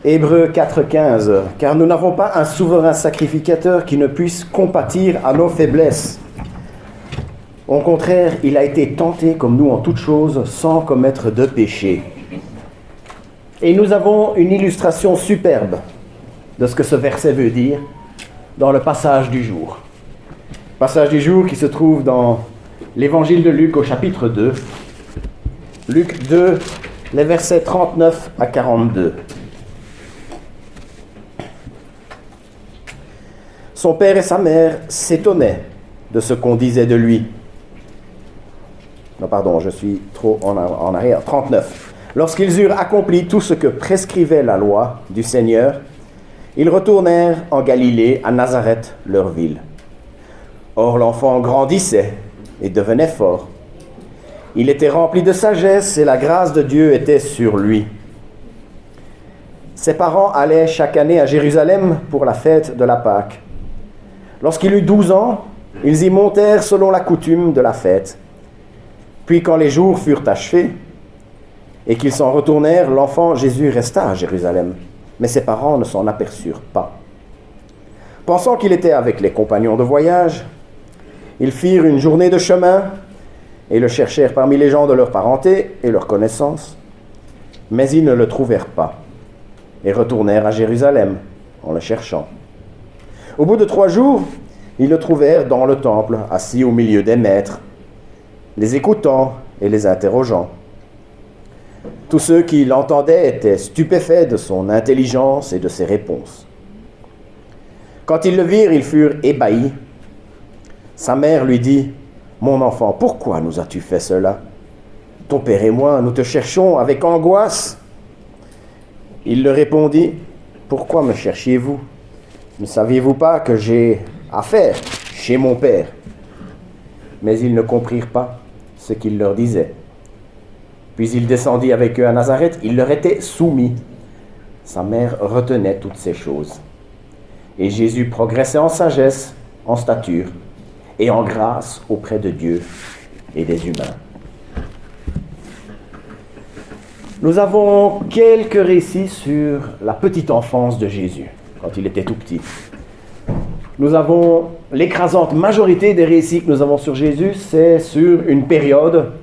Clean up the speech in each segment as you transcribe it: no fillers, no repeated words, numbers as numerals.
Hébreux 4,15 « Car nous n'avons pas un souverain sacrificateur qui ne puisse compatir à nos faiblesses. Au contraire, il a été tenté comme nous en toutes choses, sans commettre de péché. » Et nous avons une illustration superbe de ce que ce verset veut dire dans le passage du jour. Passage du jour qui se trouve dans l'évangile de Luc au chapitre 2. Luc 2, les versets 39 à 42. Son père et sa mère s'étonnaient de ce qu'on disait de lui. Non, pardon, je suis trop en arrière. 39. Lorsqu'ils eurent accompli tout ce que prescrivait la loi du Seigneur, ils retournèrent en Galilée, à Nazareth, leur ville. Or l'enfant grandissait et devenait fort. Il était rempli de sagesse et la grâce de Dieu était sur lui. Ses parents allaient chaque année à Jérusalem pour la fête de la Pâque. Lorsqu'il eut 12 ans, ils y montèrent selon la coutume de la fête. Puis quand les jours furent achevés et qu'ils s'en retournèrent, l'enfant Jésus resta à Jérusalem, mais ses parents ne s'en aperçurent pas. Pensant qu'il était avec les compagnons de voyage, ils firent une journée de chemin et le cherchèrent parmi les gens de leur parenté et leur connaissance, mais ils ne le trouvèrent pas et retournèrent à Jérusalem en le cherchant. Au bout de 3 jours, ils le trouvèrent dans le temple, assis au milieu des maîtres, les écoutant et les interrogeant. Tous ceux qui l'entendaient étaient stupéfaits de son intelligence et de ses réponses. Quand ils le virent, ils furent ébahis. Sa mère lui dit : « Mon enfant, pourquoi nous as-tu fait cela ? Ton père et moi, nous te cherchons avec angoisse. » Il leur répondit : « Pourquoi me cherchiez-vous ? Ne saviez-vous pas que j'ai affaire chez mon père ?» Mais ils ne comprirent pas ce qu'il leur disait. Puis il descendit avec eux à Nazareth, il leur était soumis. Sa mère retenait toutes ces choses. Et Jésus progressait en sagesse, en stature et en grâce auprès de Dieu et des humains. Nous avons quelques récits sur la petite enfance de Jésus, quand il était tout petit. Nous avons l'écrasante majorité des récits que nous avons sur Jésus, c'est sur une période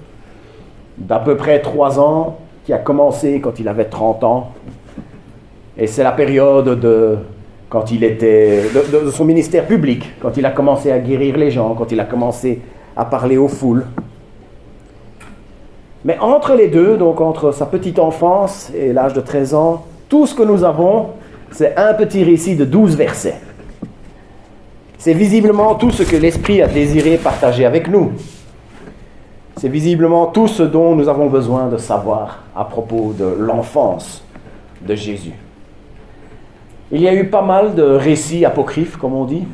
d'à peu près 3 ans, qui a commencé quand il avait 30 ans. Et c'est la période de son ministère public, quand il a commencé à guérir les gens, quand il a commencé à parler aux foules. Mais entre les deux, donc entre sa petite enfance et l'âge de 13 ans, tout ce que nous avons, c'est un petit récit de 12 versets. C'est visiblement tout ce que l'Esprit a désiré partager avec nous. C'est visiblement tout ce dont nous avons besoin de savoir à propos de l'enfance de Jésus. Il y a eu pas mal de récits apocryphes, comme on dit,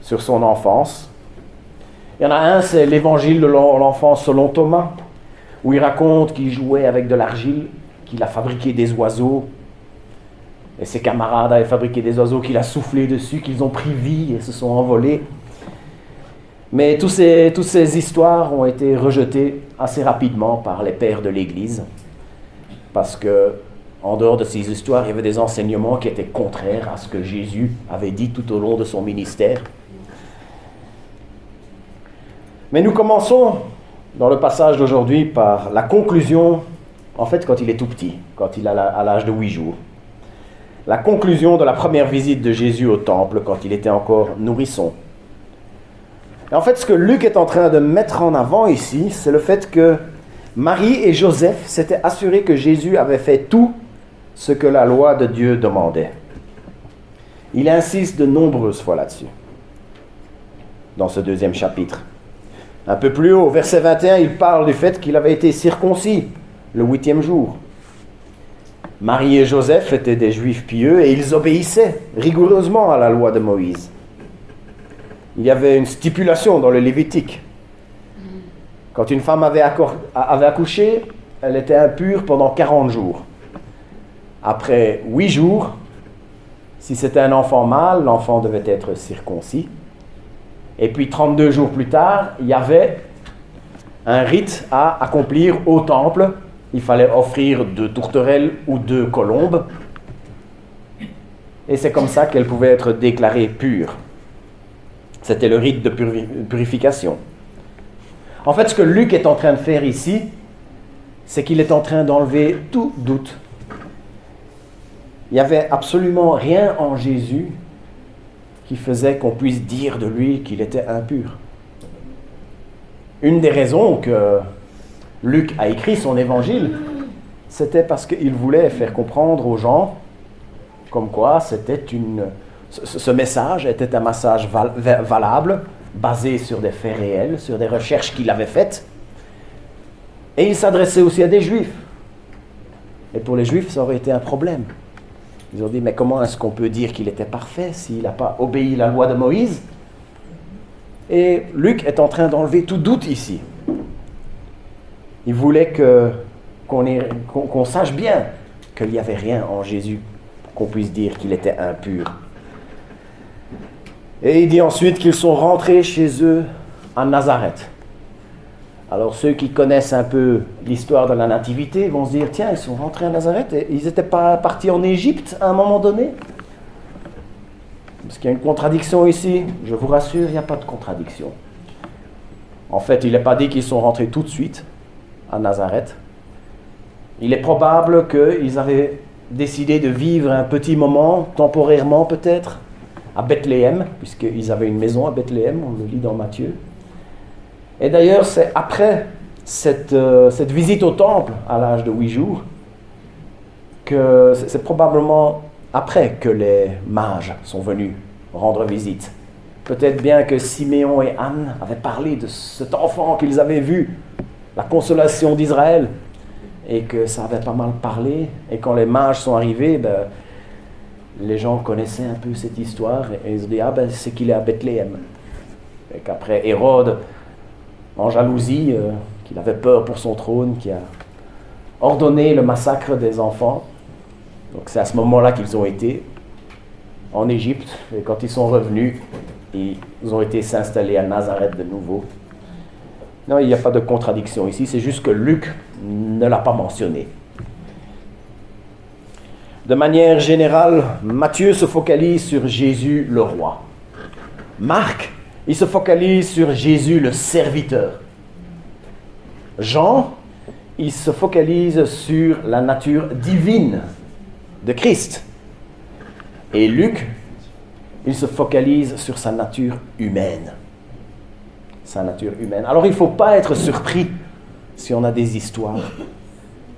sur son enfance. Il y en a un, c'est l'évangile de l'enfance selon Thomas, où il raconte qu'il jouait avec de l'argile, qu'il a fabriqué des oiseaux, et ses camarades avaient fabriqué des oiseaux qu'il a soufflé dessus, qu'ils ont pris vie et se sont envolés. Mais toutes ces histoires ont été rejetées assez rapidement par les pères de l'Église, parce que, en dehors de ces histoires, il y avait des enseignements qui étaient contraires à ce que Jésus avait dit tout au long de son ministère. Mais nous commençons dans le passage d'aujourd'hui par la conclusion, en fait quand il est tout petit, quand il a à l'âge de 8 jours. La conclusion de la première visite de Jésus au temple quand il était encore nourrisson. Et en fait, ce que Luc est en train de mettre en avant ici, c'est le fait que Marie et Joseph s'étaient assurés que Jésus avait fait tout ce que la loi de Dieu demandait. Il insiste de nombreuses fois là-dessus, dans ce 2e chapitre. Un peu plus haut, au verset 21, il parle du fait qu'il avait été circoncis le 8e jour. Marie et Joseph étaient des Juifs pieux et ils obéissaient rigoureusement à la loi de Moïse. Il y avait une stipulation dans le Lévitique. Quand une femme avait accouché, elle était impure pendant 40 jours. Après 8 jours, si c'était un enfant mâle, l'enfant devait être circoncis. Et puis 32 jours plus tard, il y avait un rite à accomplir au temple. Il fallait offrir 2 tourterelles ou 2 colombes Et c'est comme ça qu'elle pouvait être déclarée pure. C'était le rite de purification. En fait, ce que Luc est en train de faire ici, c'est qu'il est en train d'enlever tout doute. Il n'y avait absolument rien en Jésus qui faisait qu'on puisse dire de lui qu'il était impur. Une des raisons que Luc a écrit son évangile, c'était parce qu'il voulait faire comprendre aux gens comme quoi ce message était un message valable, basé sur des faits réels, sur des recherches qu'il avait faites. Et il s'adressait aussi à des Juifs. Et pour les Juifs, ça aurait été un problème. Ils ont dit, mais comment est-ce qu'on peut dire qu'il était parfait s'il n'a pas obéi à la loi de Moïse? Et Luc est en train d'enlever tout doute ici. Il voulait qu'on sache bien qu'il n'y avait rien en Jésus qu'on puisse dire qu'il était impur. Et il dit ensuite qu'ils sont rentrés chez eux à Nazareth. Alors ceux qui connaissent un peu l'histoire de la nativité vont se dire, tiens, ils sont rentrés à Nazareth et ils n'étaient pas partis en Égypte à un moment donné? Parce qu'il y a une contradiction ici. Je vous rassure, il n'y a pas de contradiction. En fait, il n'est pas dit qu'ils sont rentrés tout de suite à Nazareth. Il est probable qu'ils avaient décidé de vivre un petit moment, temporairement peut-être, à Bethléem, puisqu'ils avaient une maison à Bethléem, on le lit dans Matthieu. Et d'ailleurs, c'est après cette visite au temple, à l'âge de 8 jours, que c'est probablement après que les mages sont venus rendre visite. Peut-être bien que Siméon et Anne avaient parlé de cet enfant qu'ils avaient vu, la consolation d'Israël, et que ça avait pas mal parlé. Et quand les mages sont arrivés, les gens connaissaient un peu cette histoire, et ils se disaient, c'est qu'il est à Bethléem. Et qu'après Hérode, en jalousie, qu'il avait peur pour son trône, qui a ordonné le massacre des enfants. Donc c'est à ce moment-là qu'ils ont été en Égypte, et quand ils sont revenus, ils ont été s'installer à Nazareth de nouveau. Non, il n'y a pas de contradiction ici, c'est juste que Luc ne l'a pas mentionné. De manière générale, Matthieu se focalise sur Jésus le roi. Marc, il se focalise sur Jésus le serviteur. Jean, il se focalise sur la nature divine de Christ. Et Luc, il se focalise sur sa nature humaine. Sa nature humaine. Alors il ne faut pas être surpris si on a des histoires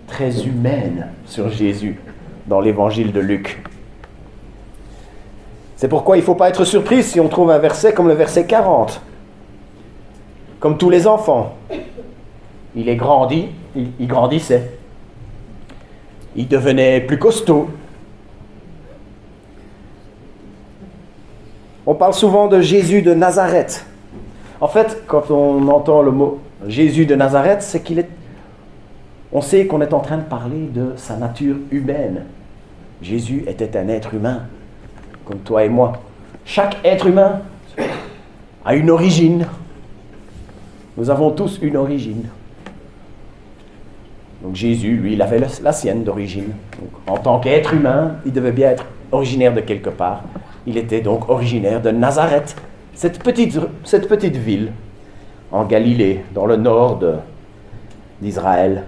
très humaines sur Jésus dans l'évangile de Luc. C'est pourquoi il ne faut pas être surpris si on trouve un verset comme le verset 40. Comme tous les enfants, il grandissait. Il devenait plus costaud. On parle souvent de Jésus de Nazareth. En fait, quand on entend le mot Jésus de Nazareth, c'est on sait qu'on est en train de parler de sa nature humaine. Jésus était un être humain, comme toi et moi. Chaque être humain a une origine. Nous avons tous une origine. Donc Jésus, lui, il avait la sienne d'origine. Donc, en tant qu'être humain, il devait bien être originaire de quelque part. Il était donc originaire de Nazareth, cette petite ville en Galilée, dans le nord d'Israël.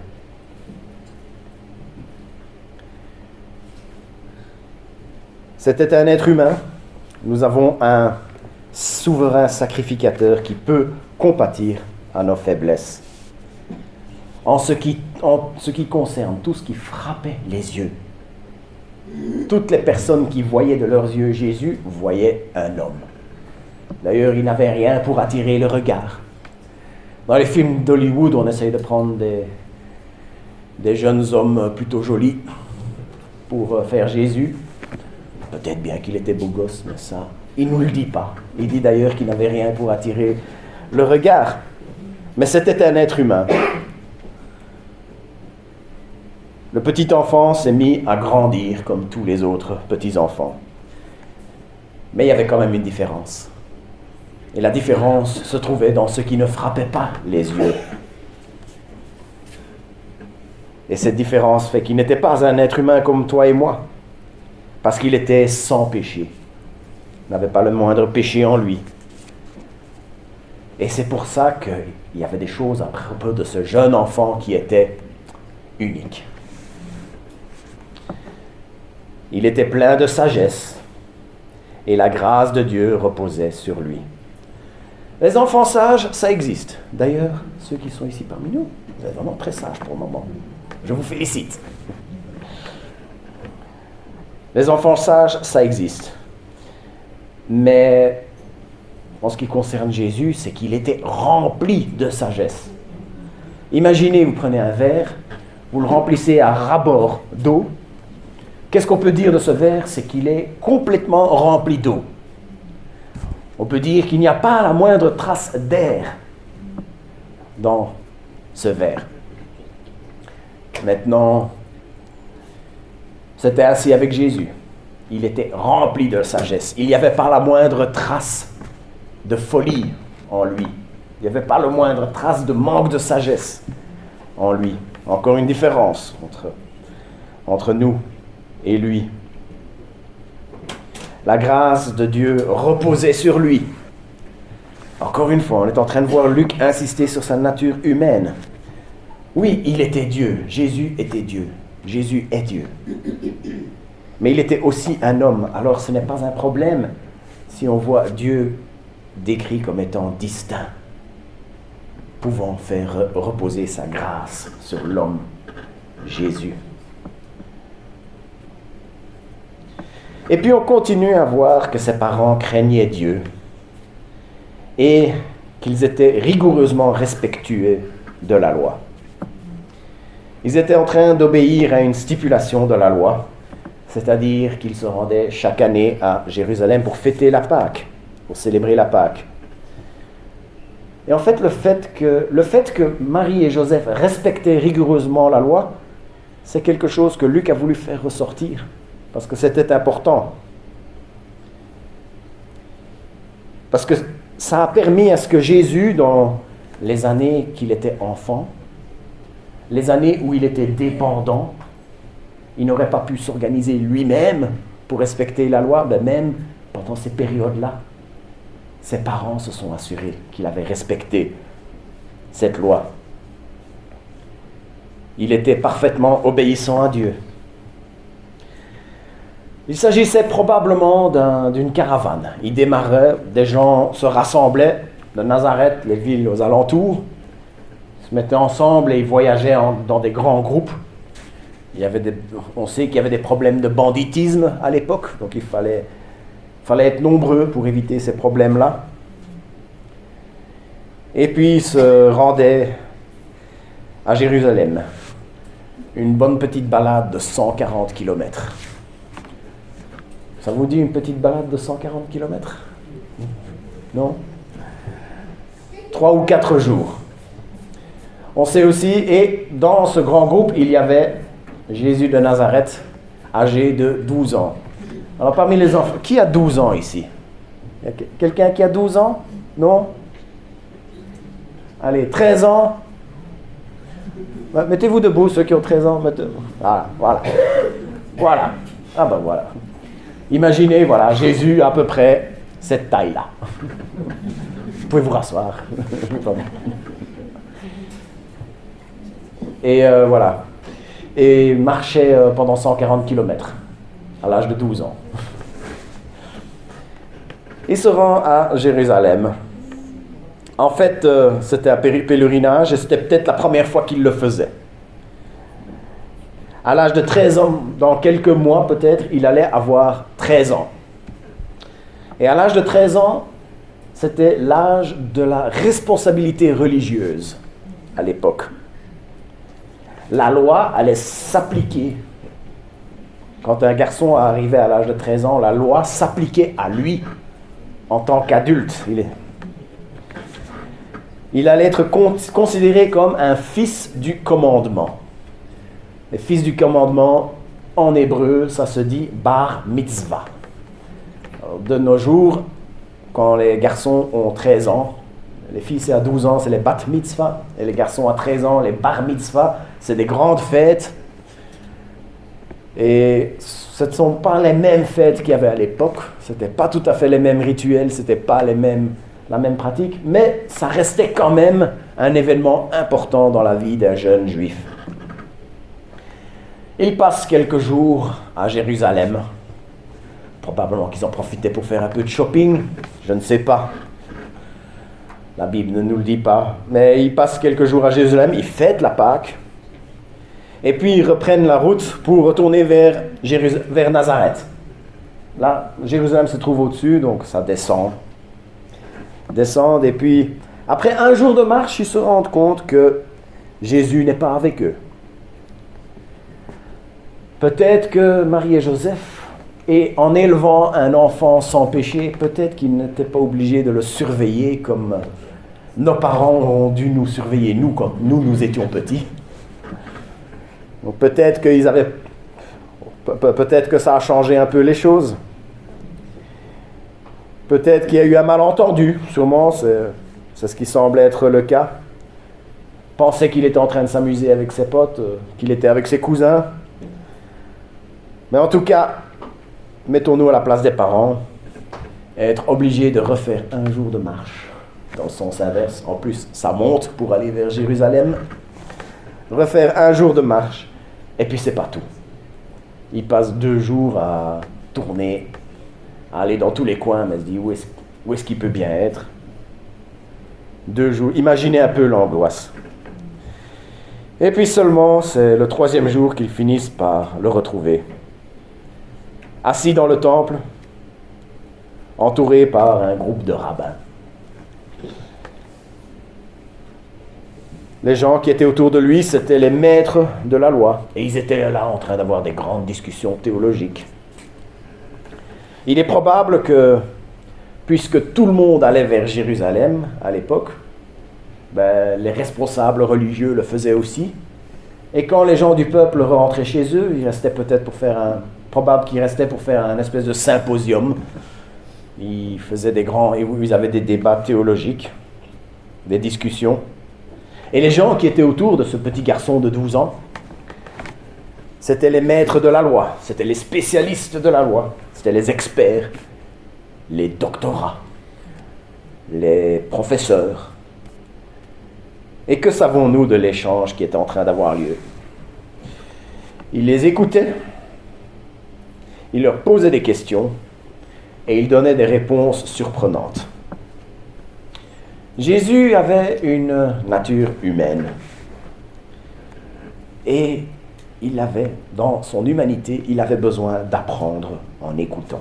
C'était un être humain. Nous avons un souverain sacrificateur qui peut compatir à nos faiblesses. En ce qui concerne tout ce qui frappait les yeux. Toutes les personnes qui voyaient de leurs yeux Jésus voyaient un homme. D'ailleurs, il n'avait rien pour attirer le regard. Dans les films d'Hollywood, on essaye de prendre des jeunes hommes plutôt jolis pour faire Jésus. Peut-être bien qu'il était beau gosse, mais ça, il ne nous le dit pas. Il dit d'ailleurs qu'il n'avait rien pour attirer le regard. Mais c'était un être humain. Le petit enfant s'est mis à grandir comme tous les autres petits enfants. Mais il y avait quand même une différence. Et la différence se trouvait dans ce qui ne frappait pas les yeux. Et cette différence fait qu'il n'était pas un être humain comme toi et moi. parce qu'il était sans péché. Il n'avait pas le moindre péché en lui. Et c'est pour ça qu'il y avait des choses à propos de ce jeune enfant qui était unique. Il était plein de sagesse et la grâce de Dieu reposait sur lui. Les enfants sages, ça existe. D'ailleurs, ceux qui sont ici parmi nous, vous êtes vraiment très sages pour le moment. Je vous félicite. Les enfants sages, ça existe. Mais en ce qui concerne Jésus, c'est qu'il était rempli de sagesse. Imaginez, vous prenez un verre, vous le remplissez à ras-bord d'eau. Qu'est-ce qu'on peut dire de ce verre? C'est qu'il est complètement rempli d'eau. On peut dire qu'il n'y a pas la moindre trace d'air dans ce verre. Maintenant, c'était ainsi avec Jésus. Il était rempli de sagesse. Il n'y avait pas la moindre trace de folie en lui. Il n'y avait pas la moindre trace de manque de sagesse en lui. Encore une différence entre nous et lui. La grâce de Dieu reposait sur lui. Encore une fois, on est en train de voir Luc insister sur sa nature humaine. Oui, il était Dieu. Jésus était Dieu. Jésus est Dieu. Mais il était aussi un homme. Alors ce n'est pas un problème si on voit Dieu décrit comme étant distinct, pouvant faire reposer sa grâce sur l'homme, Jésus. Et puis on continue à voir que ses parents craignaient Dieu et qu'ils étaient rigoureusement respectueux de la loi. Ils étaient en train d'obéir à une stipulation de la loi, c'est-à-dire qu'ils se rendaient chaque année à Jérusalem pour fêter la Pâque, pour célébrer la Pâque. Et en fait, le fait que Marie et Joseph respectaient rigoureusement la loi, c'est quelque chose que Luc a voulu faire ressortir, parce que c'était important. Parce que ça a permis à ce que Jésus, dans les années qu'il était enfant, les années où il était dépendant, il n'aurait pas pu s'organiser lui-même pour respecter la loi, mais même pendant ces périodes-là, ses parents se sont assurés qu'il avait respecté cette loi. Il était parfaitement obéissant à Dieu. Il s'agissait probablement d'une caravane. Il démarrait, des gens se rassemblaient de Nazareth, les villes aux alentours, se mettaient ensemble et ils voyageaient dans des grands groupes. On sait qu'il y avait des problèmes de banditisme à l'époque, donc il fallait être nombreux pour éviter ces problèmes-là. Et puis ils se rendaient à Jérusalem. Une bonne petite balade de 140 km. Ça vous dit une petite balade de 140 km? Non? 3 ou 4 jours. On sait aussi, et dans ce grand groupe, il y avait Jésus de Nazareth, âgé de 12 ans. Alors parmi les enfants, qui a 12 ans ici? Il y a quelqu'un qui a 12 ans? Non? Allez, 13 ans? Mettez-vous debout, ceux qui ont 13 ans. Voilà. Ah ben voilà. Imaginez, voilà, Jésus à peu près cette taille-là. Vous pouvez vous rasseoir. Et voilà. Et marchait pendant 140 km à l'âge de 12 ans. Il se rend à Jérusalem. En fait, c'était un pèlerinage et c'était peut-être la première fois qu'il le faisait. À l'âge de 13 ans, dans quelques mois peut-être, il allait avoir 13 ans. Et à l'âge de 13 ans, c'était l'âge de la responsabilité religieuse à l'époque. La loi allait s'appliquer. Quand un garçon arrivait à l'âge de 13 ans, la loi s'appliquait à lui en tant qu'adulte. Il allait être considéré comme un fils du commandement. Le fils du commandement, en hébreu, ça se dit bar mitzvah. Alors, de nos jours, quand les garçons ont 13 ans, les filles c'est à 12 ans, c'est les bat mitzvah, et les garçons à 13 ans, les bar mitzvah, c'est des grandes fêtes. Et ce ne sont pas les mêmes fêtes qu'il y avait à l'époque, ce n'étaient pas tout à fait les mêmes rituels, ce n'était pas la même pratique, mais ça restait quand même un événement important dans la vie d'un jeune juif. Ils passent quelques jours à Jérusalem. Probablement qu'ils en profitaient pour faire un peu de shopping, je ne sais pas. La Bible ne nous le dit pas. Mais ils passent quelques jours à Jérusalem, ils fêtent la Pâque. Et puis ils reprennent la route pour retourner vers Nazareth. Là, Jérusalem se trouve au-dessus, donc ça descend. Descendent et puis, après un jour de marche, ils se rendent compte que Jésus n'est pas avec eux. Peut-être que Marie et Joseph, et en élevant un enfant sans péché, peut-être qu'ils n'étaient pas obligés de le surveiller comme nos parents ont dû nous surveiller, nous, quand nous étions petits. Donc peut-être que ça a changé un peu les choses. Peut-être qu'il y a eu un malentendu, sûrement, c'est ce qui semble être le cas. Pensait qu'il était en train de s'amuser avec ses potes, qu'il était avec ses cousins. Mais en tout cas, mettons-nous à la place des parents et être obligés de refaire un jour de marche dans le sens inverse. En plus, ça monte pour aller vers Jérusalem. Refaire un jour de marche. Et puis, c'est pas tout. Ils passent 2 jours à tourner, à aller dans tous les coins, mais se dit où est-ce qu'il peut bien être. 2 jours. Imaginez un peu l'angoisse. Et puis seulement, c'est le 3e jour qu'ils finissent par le retrouver. Assis dans le temple, entouré par un groupe de rabbins. Les gens qui étaient autour de lui, c'étaient les maîtres de la loi. Et ils étaient là en train d'avoir des grandes discussions théologiques. Il est probable que, puisque tout le monde allait vers Jérusalem à l'époque, les responsables religieux le faisaient aussi. Et quand les gens du peuple rentraient chez eux, ils restaient peut-être pour faire probable qu'ils restaient pour faire un espèce de symposium. Ils faisaient ils avaient des débats théologiques, des discussions. Et les gens qui étaient autour de ce petit garçon de 12 ans, c'était les maîtres de la loi, c'était les spécialistes de la loi, c'était les experts, les doctorats, les professeurs. Et que savons-nous de l'échange qui est en train d'avoir lieu? Il les écoutait, il leur posait des questions et il donnait des réponses surprenantes. Jésus avait une nature humaine et dans son humanité, il avait besoin d'apprendre en écoutant.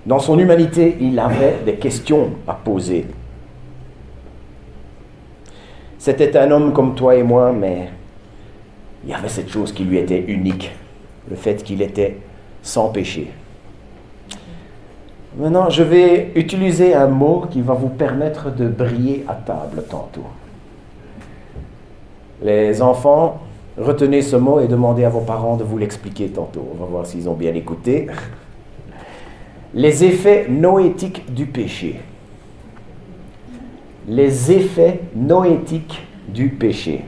Dans son humanité, il avait des questions à poser. C'était un homme comme toi et moi, mais il y avait cette chose qui lui était unique, le fait qu'il était sans péché. Maintenant, je vais utiliser un mot qui va vous permettre de briller à table tantôt. Les enfants, retenez ce mot et demandez à vos parents de vous l'expliquer tantôt. On va voir s'ils ont bien écouté. Les effets noétiques du péché. Les effets noétiques du péché.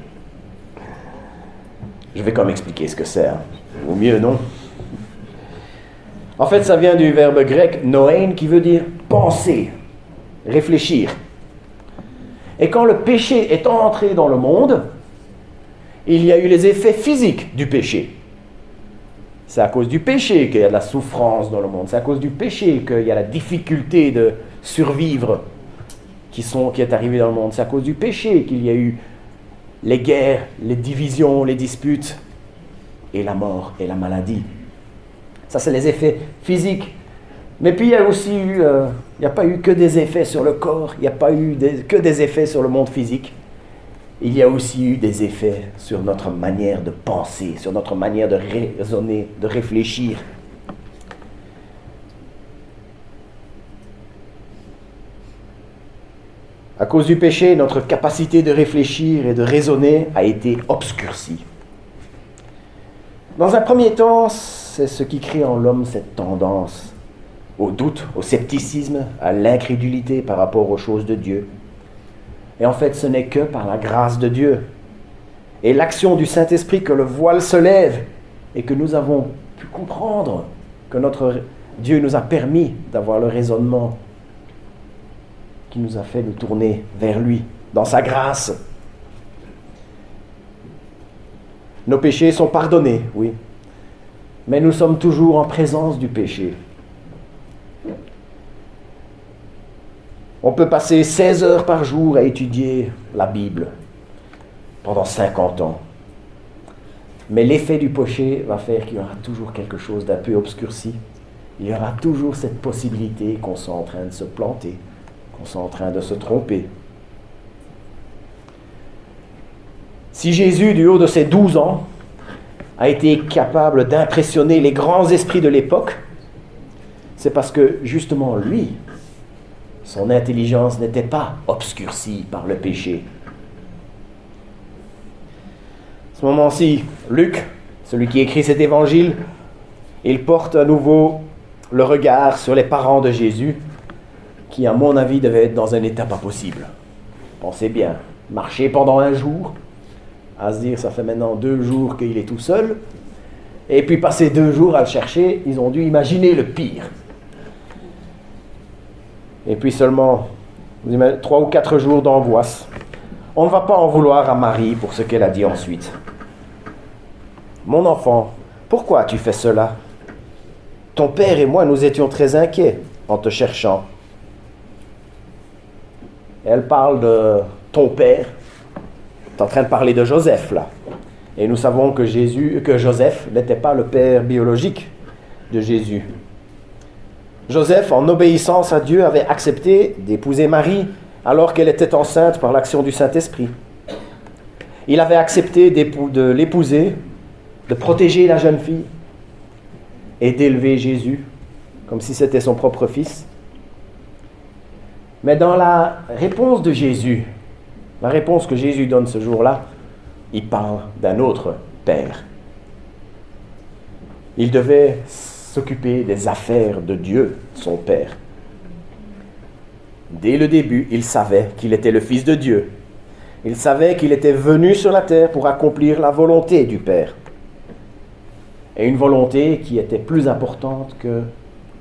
Je vais quand même expliquer ce que c'est. Ou mieux, non? En fait, ça vient du verbe grec noein qui veut dire penser, réfléchir. Et quand le péché est entré dans le monde, il y a eu les effets physiques du péché. C'est à cause du péché qu'il y a de la souffrance dans le monde. C'est à cause du péché qu'il y a la difficulté de survivre qui est arrivée dans le monde. C'est à cause du péché qu'il y a eu les guerres, les divisions, les disputes et la mort et la maladie. Ça, c'est les effets physiques. Mais puis, il y a aussi eu, il n'y a pas eu que des effets sur le corps, il n'y a pas eu que des effets sur le monde physique. Il y a aussi eu des effets sur notre manière de penser, sur notre manière de raisonner, de réfléchir. À cause du péché, notre capacité de réfléchir et de raisonner a été obscurcie. Dans un premier temps, c'est ce qui crée en l'homme cette tendance au doute, au scepticisme, à l'incrédulité par rapport aux choses de Dieu. Et en fait, ce n'est que par la grâce de Dieu et l'action du Saint-Esprit que le voile se lève et que nous avons pu comprendre que notre Dieu nous a permis d'avoir le raisonnement qui nous a fait nous tourner vers lui, dans sa grâce. Nos péchés sont pardonnés, oui, mais nous sommes toujours en présence du péché. On peut passer 16 heures par jour à étudier la Bible pendant 50 ans. Mais l'effet du péché va faire qu'il y aura toujours quelque chose d'un peu obscurci. Il y aura toujours cette possibilité qu'on soit en train de se planter, qu'on soit en train de se tromper. Si Jésus, du haut de ses 12 ans, a été capable d'impressionner les grands esprits de l'époque, c'est parce que, justement, lui, son intelligence n'était pas obscurcie par le péché. À ce moment-ci, Luc, celui qui écrit cet évangile, il porte à nouveau le regard sur les parents de Jésus, qui, à mon avis, devaient être dans un état pas possible. Pensez bien, marcher pendant un jour, à se dire, ça fait maintenant 2 jours qu'il est tout seul, et puis passer 2 jours à le chercher, ils ont dû imaginer le pire. Et puis seulement 3 ou 4 jours d'angoisse. On ne va pas en vouloir à Marie pour ce qu'elle a dit ensuite. Mon enfant, pourquoi tu fais cela? Ton père et moi, nous étions très inquiets en te cherchant. Elle parle de ton père. Tu es en train de parler de Joseph, là. Et nous savons que Joseph n'était pas le père biologique de Jésus. Joseph, en obéissance à Dieu, avait accepté d'épouser Marie alors qu'elle était enceinte par l'action du Saint-Esprit. Il avait accepté de l'épouser, de protéger la jeune fille et d'élever Jésus comme si c'était son propre fils. Mais dans la réponse de Jésus, la réponse que Jésus donne ce jour-là, il parle d'un autre père. Il devait s'occuper des affaires de Dieu, son Père. Dès le début, il savait qu'il était le Fils de Dieu. Il savait qu'il était venu sur la terre pour accomplir la volonté du Père. Et une volonté qui était plus importante que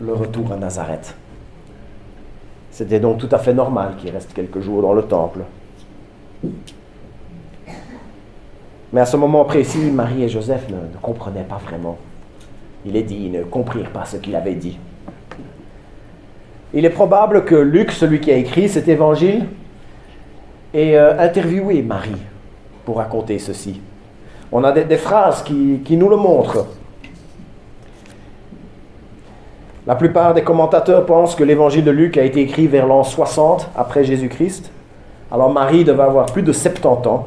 le retour à Nazareth. C'était donc tout à fait normal qu'il reste quelques jours dans le temple. Mais à ce moment précis, Marie et Joseph ne comprenaient pas vraiment. Il est dit, ils ne comprirent pas ce qu'il avait dit. Il est probable que Luc, celui qui a écrit cet évangile, ait interviewé Marie pour raconter ceci. On a des phrases qui nous le montrent. La plupart des commentateurs pensent que l'évangile de Luc a été écrit vers l'an 60 après Jésus-Christ. Alors Marie devait avoir plus de 70 ans.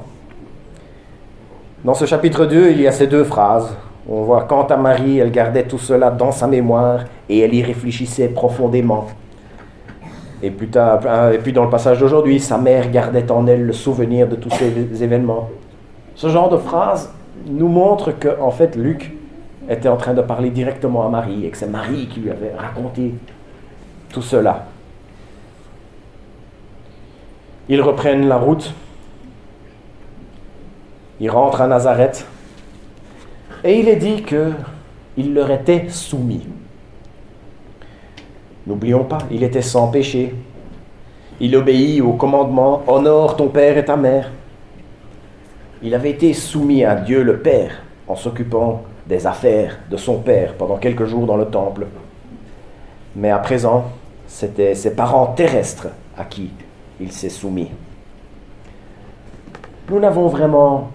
Dans ce chapitre 2, il y a ces 2 phrases. On voit, quant à Marie, elle gardait tout cela dans sa mémoire et elle y réfléchissait profondément. Et puis dans le passage d'aujourd'hui, sa mère gardait en elle le souvenir de tous ces événements. Ce genre de phrase nous montre que, en fait, Luc était en train de parler directement à Marie et que c'est Marie qui lui avait raconté tout cela. Ils reprennent la route. Ils rentrent à Nazareth. Et il est dit qu'il leur était soumis. N'oublions pas, il était sans péché. Il obéit au commandement « Honore ton père et ta mère ». Il avait été soumis à Dieu le Père en s'occupant des affaires de son père pendant quelques jours dans le temple. Mais à présent, c'était ses parents terrestres à qui il s'est soumis. Nous n'avons vraiment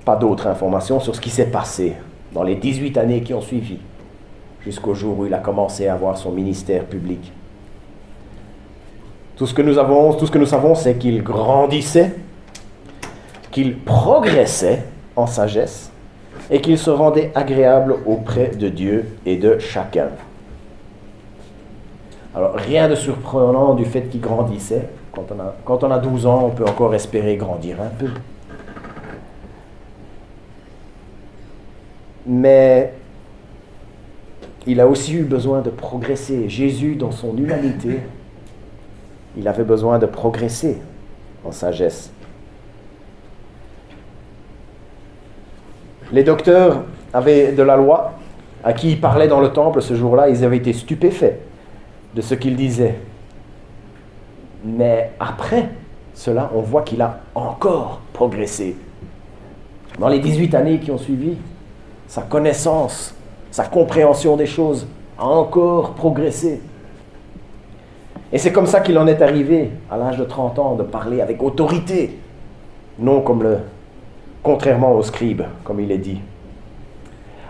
pas d'autres informations sur ce qui s'est passé dans les 18 années qui ont suivi, jusqu'au jour où il a commencé à avoir son ministère public. Tout ce que nous savons, c'est qu'il grandissait, qu'il progressait en sagesse et qu'il se rendait agréable auprès de Dieu et de chacun. Alors, rien de surprenant du fait qu'il grandissait. Quand on a 12 ans, on peut encore espérer grandir un peu. Mais il a aussi eu besoin de progresser. Jésus, dans son humanité, il avait besoin de progresser en sagesse. Les docteurs avaient de la loi, à qui il parlait dans le temple ce jour-là, ils avaient été stupéfaits de ce qu'il disait. Mais après cela, on voit qu'il a encore progressé. Dans les 18 années qui ont suivi, sa connaissance, sa compréhension des choses a encore progressé. Et c'est comme ça qu'il en est arrivé, à l'âge de 30 ans, de parler avec autorité, non contrairement aux scribes, comme il est dit.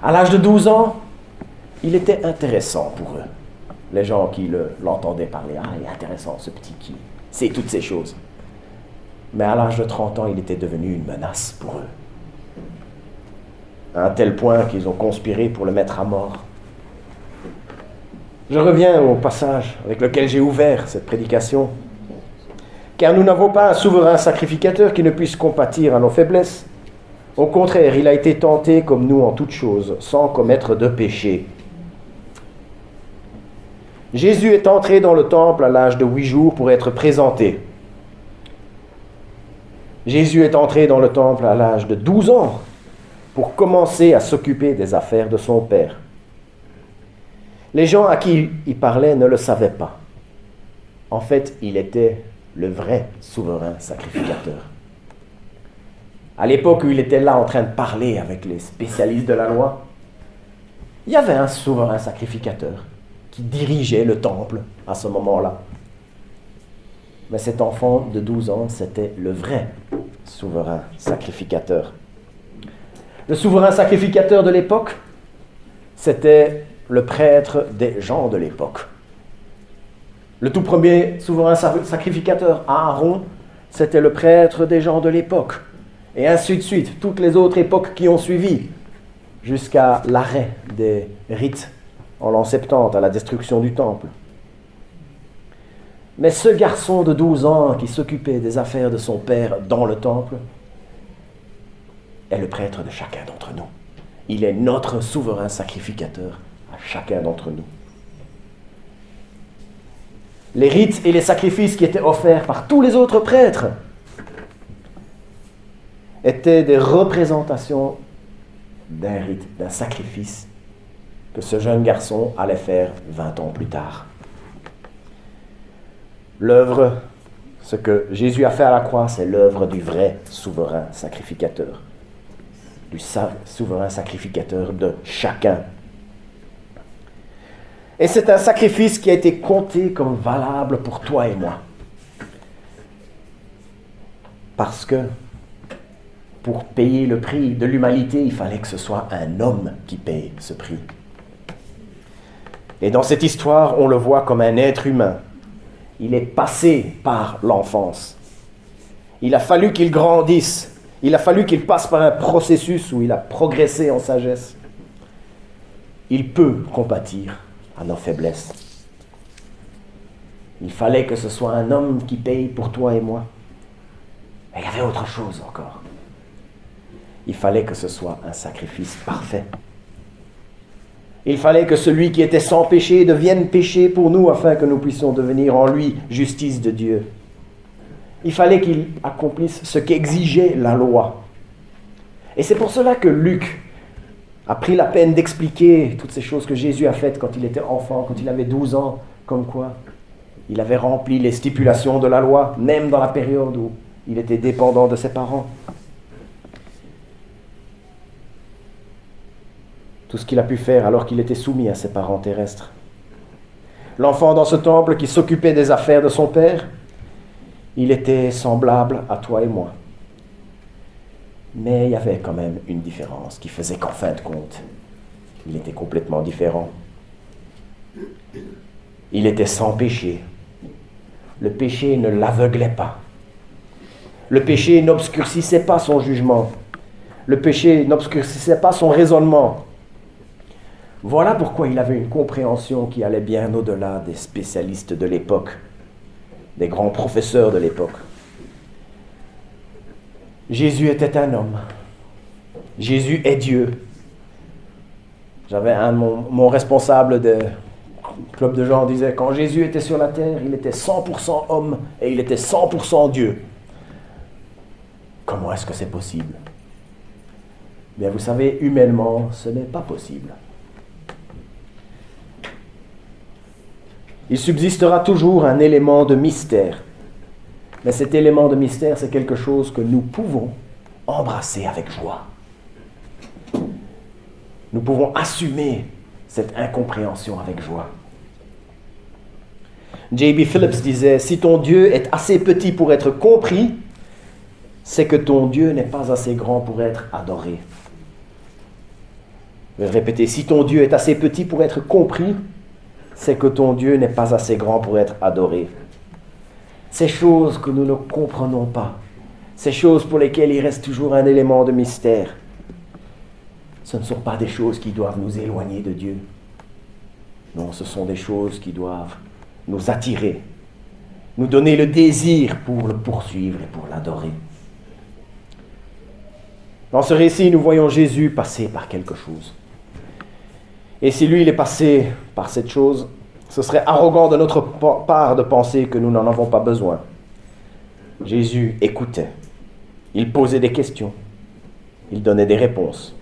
À l'âge de 12 ans, il était intéressant pour eux. Les gens qui l'entendaient parler, « Ah, il est intéressant, ce petit qui sait toutes ces choses. » Mais à l'âge de 30 ans, il était devenu une menace pour eux. À un tel point qu'ils ont conspiré pour le mettre à mort. Je reviens au passage avec lequel j'ai ouvert cette prédication. Car nous n'avons pas un souverain sacrificateur qui ne puisse compatir à nos faiblesses. Au contraire, il a été tenté comme nous en toutes choses, sans commettre de péché. Jésus est entré dans le temple à l'âge de 8 jours pour être présenté. Jésus est entré dans le temple à l'âge de 12 ans pour commencer à s'occuper des affaires de son Père. Les gens à qui il parlait ne le savaient pas. En fait, il était le vrai souverain sacrificateur. À l'époque où il était là en train de parler avec les spécialistes de la loi, il y avait un souverain sacrificateur qui dirigeait le temple à ce moment-là. Mais cet enfant de 12 ans, c'était le vrai souverain sacrificateur. Le souverain sacrificateur de l'époque, c'était le prêtre des gens de l'époque. Le tout premier souverain sacrificateur, Aaron, c'était le prêtre des gens de l'époque. Et ainsi de suite, toutes les autres époques qui ont suivi, jusqu'à l'arrêt des rites en l'an 70, à la destruction du temple. Mais ce garçon de 12 ans qui s'occupait des affaires de son père dans le temple est le prêtre de chacun d'entre nous. Il est notre souverain sacrificateur à chacun d'entre nous. Les rites et les sacrifices qui étaient offerts par tous les autres prêtres étaient des représentations d'un rite, d'un sacrifice que ce jeune garçon allait faire 20 ans plus tard. L'œuvre, ce que Jésus a fait à la croix, c'est l'œuvre du vrai souverain sacrificateur, du souverain sacrificateur de chacun. Et c'est un sacrifice qui a été compté comme valable pour toi et moi. Parce que pour payer le prix de l'humanité, il fallait que ce soit un homme qui paye ce prix. Et dans cette histoire, on le voit comme un être humain. Il est passé par l'enfance. Il a fallu qu'il grandisse. Il a fallu qu'il passe par un processus où il a progressé en sagesse. Il peut compatir à nos faiblesses. Il fallait que ce soit un homme qui paye pour toi et moi. Mais il y avait autre chose encore. Il fallait que ce soit un sacrifice parfait. Il fallait que celui qui était sans péché devienne péché pour nous afin que nous puissions devenir en lui justice de Dieu. Il fallait qu'il accomplisse ce qu'exigeait la loi. Et c'est pour cela que Luc a pris la peine d'expliquer toutes ces choses que Jésus a faites quand il était enfant, quand il avait 12 ans, comme quoi il avait rempli les stipulations de la loi, même dans la période où il était dépendant de ses parents. Tout ce qu'il a pu faire alors qu'il était soumis à ses parents terrestres. L'enfant dans ce temple qui s'occupait des affaires de son père, il était semblable à toi et moi. Mais il y avait quand même une différence qui faisait qu'en fin de compte, il était complètement différent. Il était sans péché. Le péché ne l'aveuglait pas. Le péché n'obscurcissait pas son jugement. Le péché n'obscurcissait pas son raisonnement. Voilà pourquoi il avait une compréhension qui allait bien au-delà des spécialistes de l'époque, des grands professeurs de l'époque. Jésus était un homme. Jésus est Dieu. J'avais mon responsable de club de gens disait, quand Jésus était sur la terre, il était 100% homme et il était 100% Dieu. Comment est-ce que c'est possible? Mais vous savez, humainement, ce n'est pas possible. Il subsistera toujours un élément de mystère. Mais cet élément de mystère, c'est quelque chose que nous pouvons embrasser avec joie. Nous pouvons assumer cette incompréhension avec joie. J.B. Phillips disait, « Si ton Dieu est assez petit pour être compris, c'est que ton Dieu n'est pas assez grand pour être adoré. » Je vais répéter, « Si ton Dieu est assez petit pour être compris, c'est que ton Dieu n'est pas assez grand pour être adoré. » Ces choses que nous ne comprenons pas, ces choses pour lesquelles il reste toujours un élément de mystère, ce ne sont pas des choses qui doivent nous éloigner de Dieu. Non, ce sont des choses qui doivent nous attirer, nous donner le désir pour le poursuivre et pour l'adorer. Dans ce récit, nous voyons Jésus passer par quelque chose. Et si lui, il est passé par cette chose, ce serait arrogant de notre part de penser que nous n'en avons pas besoin. Jésus écoutait, il posait des questions, il donnait des réponses.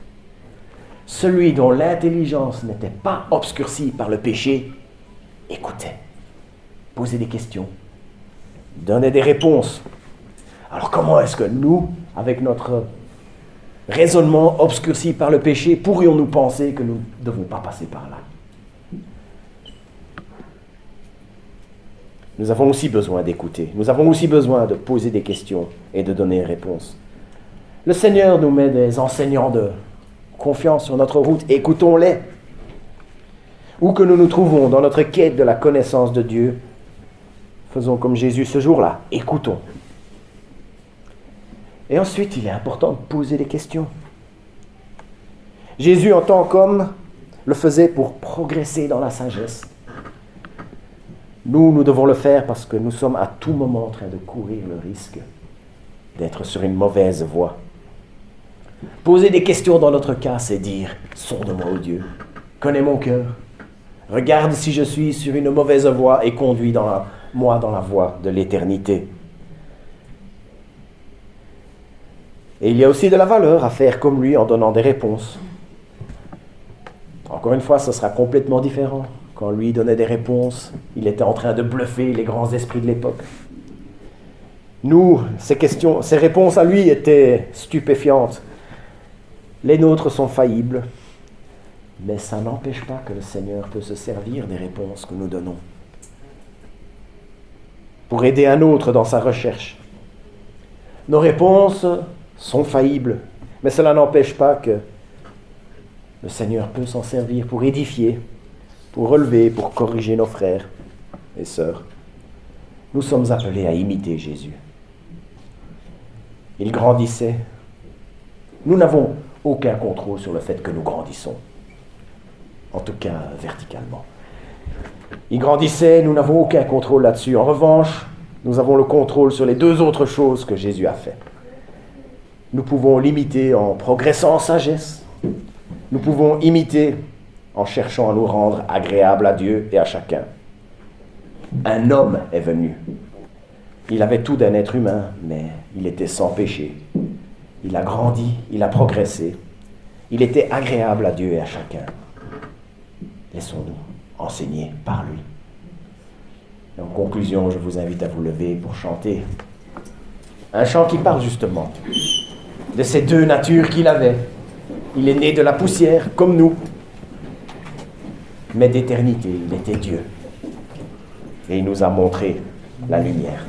Celui dont l'intelligence n'était pas obscurcie par le péché, écoutait, posait des questions, donnait des réponses. Alors comment est-ce que nous, avec notre raisonnement obscurci par le péché, pourrions-nous penser que nous ne devons pas passer par là? Nous avons aussi besoin d'écouter. Nous avons aussi besoin de poser des questions et de donner une réponse. Le Seigneur nous met des enseignants de confiance sur notre route. Écoutons-les. Où que nous nous trouvons dans notre quête de la connaissance de Dieu, faisons comme Jésus ce jour-là. Écoutons. Et ensuite, il est important de poser des questions. Jésus, en tant qu'homme, le faisait pour progresser dans la sagesse. Nous devons le faire parce que nous sommes à tout moment en train de courir le risque d'être sur une mauvaise voie. Poser des questions dans notre cas, c'est dire « Sonde-moi, ô Dieu, connais mon cœur, regarde si je suis sur une mauvaise voie et conduis moi dans la voie de l'éternité. » Et il y a aussi de la valeur à faire comme lui en donnant des réponses. Encore une fois, ce sera complètement différent. Quand lui donnait des réponses, il était en train de bluffer les grands esprits de l'époque. Nous, ces réponses à lui étaient stupéfiantes. Les nôtres sont faillibles, mais ça n'empêche pas que le Seigneur peut se servir des réponses que nous donnons pour aider un autre dans sa recherche. Nos réponses sont faillibles, mais cela n'empêche pas que le Seigneur peut s'en servir pour édifier, pour relever, pour corriger nos frères et sœurs. Nous sommes appelés à imiter Jésus. Il grandissait. Nous n'avons aucun contrôle sur le fait que nous grandissons, en tout cas verticalement. Il grandissait, nous n'avons aucun contrôle là-dessus. En revanche, nous avons le contrôle sur les deux autres choses que Jésus a fait. Nous pouvons l'imiter en progressant en sagesse. Nous pouvons imiter en cherchant à nous rendre agréables à Dieu et à chacun. Un homme est venu. Il avait tout d'un être humain, mais il était sans péché. Il a grandi, il a progressé. Il était agréable à Dieu et à chacun. Laissons-nous enseigner par lui. Et en conclusion, je vous invite à vous lever pour chanter un chant qui parle justement de ces deux natures qu'il avait. Il est né de la poussière, comme nous, mais d'éternité, il était Dieu. Et il nous a montré la lumière.